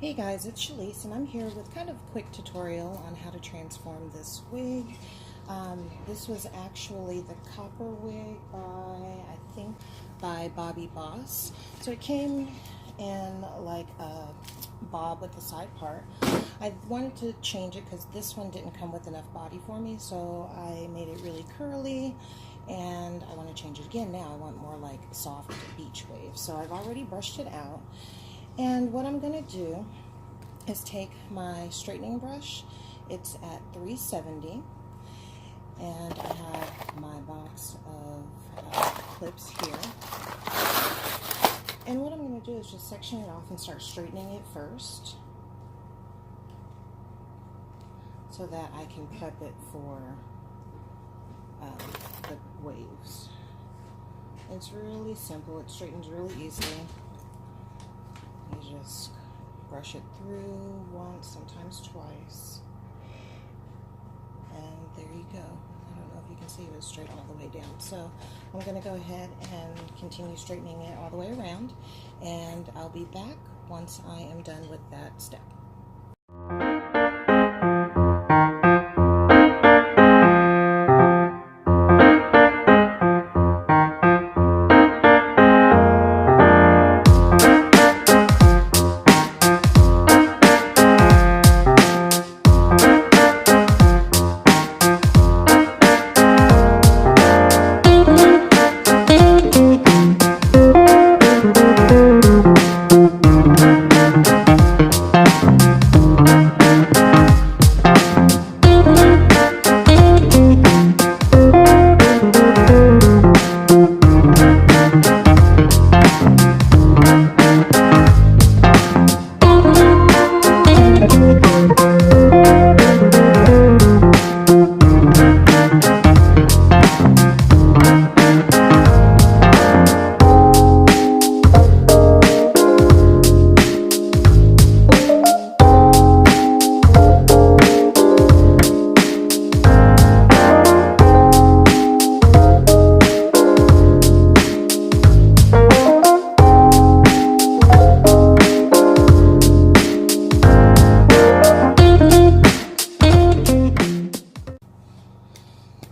Hey guys, it's Shalise and I'm here with kind of a quick tutorial on how to transform this wig. This was actually the copper wig by Bobby Boss. So it came in like a bob with the side part. I wanted to change it because this one didn't come with enough body for me, so I made it really curly and I want to change it again now. I want more like soft beach wave. So I've already brushed it out. And what I'm going to do is take my straightening brush. It's at 370, and I have my box of clips here. And what I'm going to do is just section it off and start straightening it first, so that I can prep it for the waves. It's really simple. It straightens really easily. You just brush it through once, sometimes twice, and there you go. I don't know if you can see it was straight all the way down. So I'm going to go ahead and continue straightening it all the way around, and I'll be back once I am done with that step.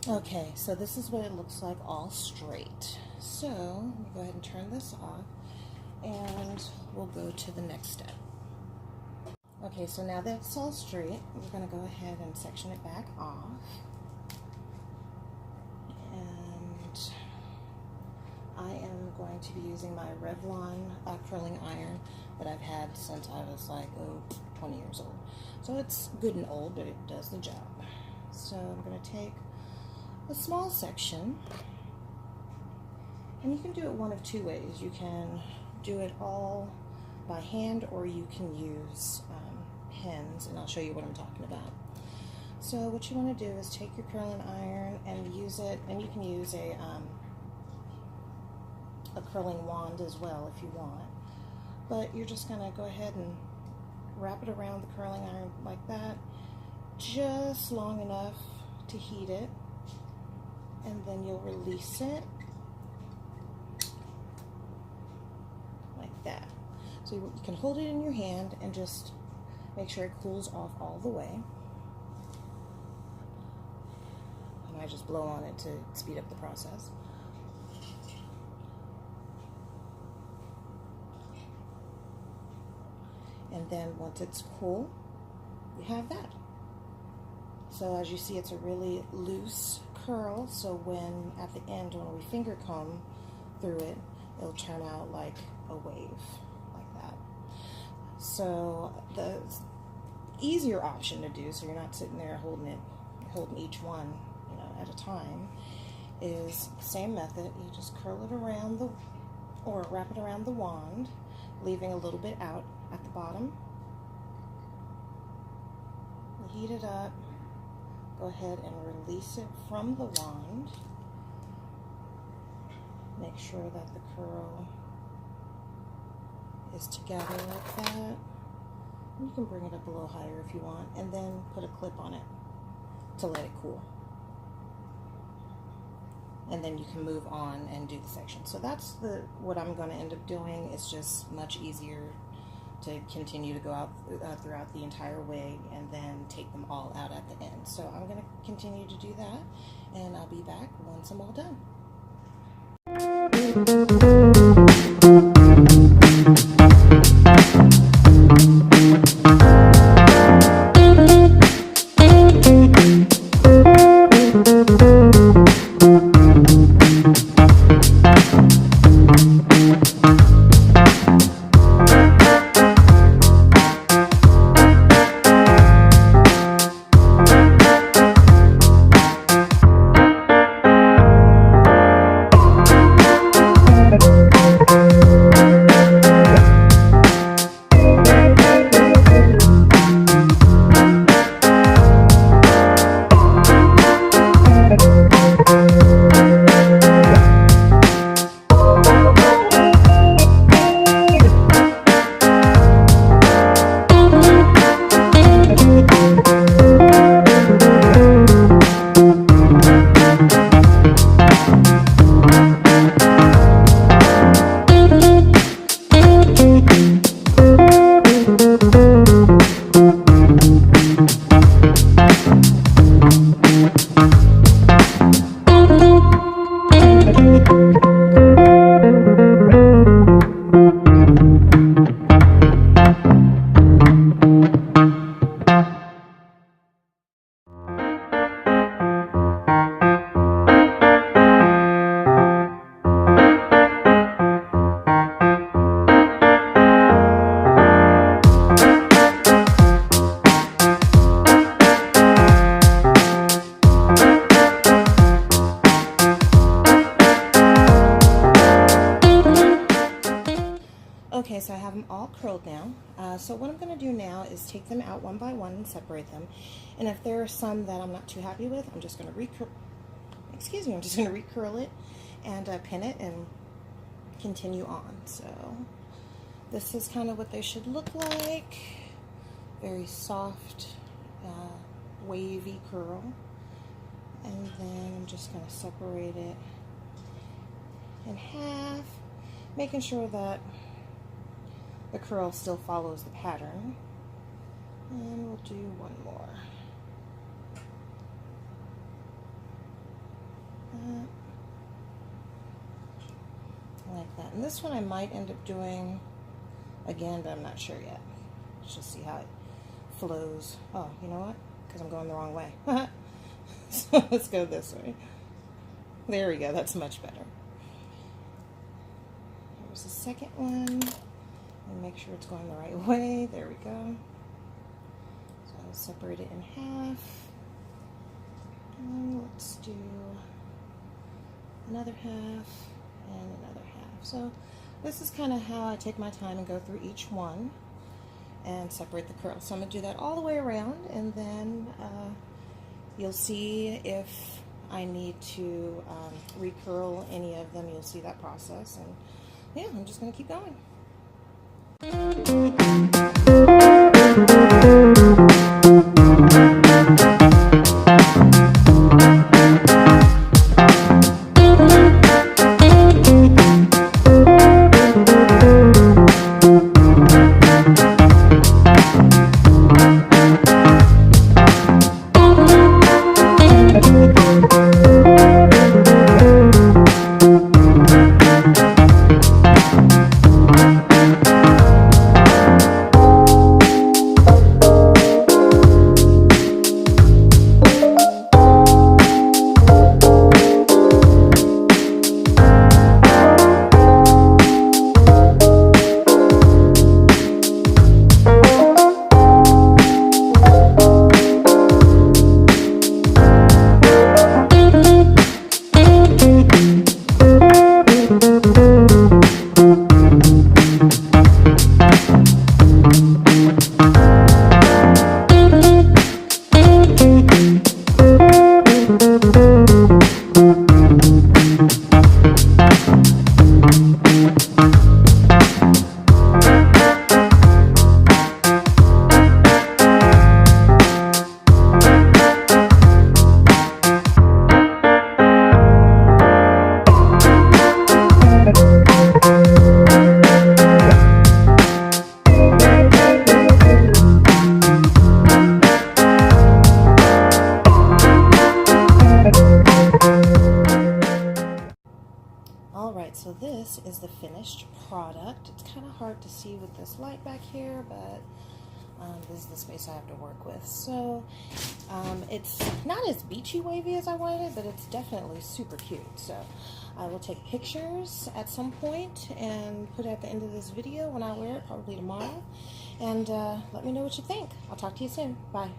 Okay, so this is what it looks like all straight. So let me go ahead and turn this off, and we'll go to the next step. Okay, so now that it's all straight, we're going to go ahead and section it back off. And I am going to be using my Revlon curling iron that I've had since I was like 20 years old. So it's good and old, but it does the job. So I'm going to take a small section, and you can do it one of two ways. You can do it all by hand, or you can use pins, and I'll show you what I'm talking about. So what you want to do is take your curling iron and use it, and you can use a curling wand as well if you want, but you're just going to go ahead and wrap it around the curling iron like that, just long enough to heat it, and then you'll release it like that. So you can hold it in your hand and just make sure it cools off all the way. And I just blow on it to speed up the process. And then once it's cool, you have that. So as you see, it's a really loose curl, so when at the end, when we finger comb through it, it'll turn out like a wave, like that. So the easier option to do, so you're not sitting there holding each one, at a time, is the same method. You just curl it around or wrap it around the wand, leaving a little bit out at the bottom. You heat it up. Go ahead and release it from the wand. Make sure that the curl is together like that. You can bring it up a little higher if you want, and then put a clip on it to let it cool. And then you can move on and do the section. So that's what I'm going to end up doing. It's just much easier to continue to go out throughout the entire wig and then take them all out at the end. So I'm going to continue to do that, and I'll be back once I'm all done. Okay, so I have them all curled now. So what I'm going to do now is take them out one by one and separate them. And if there are some that I'm not too happy with, I'm just going to recurl it and pin it and continue on. So this is kind of what they should look like. Very soft, wavy curl. And then I'm just going to separate it in half, making sure that the curl still follows the pattern. And we'll do one more. Like that. And this one I might end up doing again, but I'm not sure yet. Let's just see how it flows. Oh, you know what? Because I'm going the wrong way. So let's go this way. There we go. That's much better. Here's the second one. And make sure it's going the right way. There we go. So I'll separate it in half. And let's do another half and another half. So this is kind of how I take my time and go through each one and separate the curls. So I'm going to do that all the way around, and then you'll see if I need to recurl any of them. You'll see that process. And yeah, I'm just going to keep going. So this is the finished product. It's kind of hard to see with this light back here, but this is the space I have to work with. So it's not as beachy wavy as I wanted, but it's definitely super cute. So I will take pictures at some point and put it at the end of this video when I wear it, probably tomorrow. And let me know what you think. I'll talk to you soon. Bye.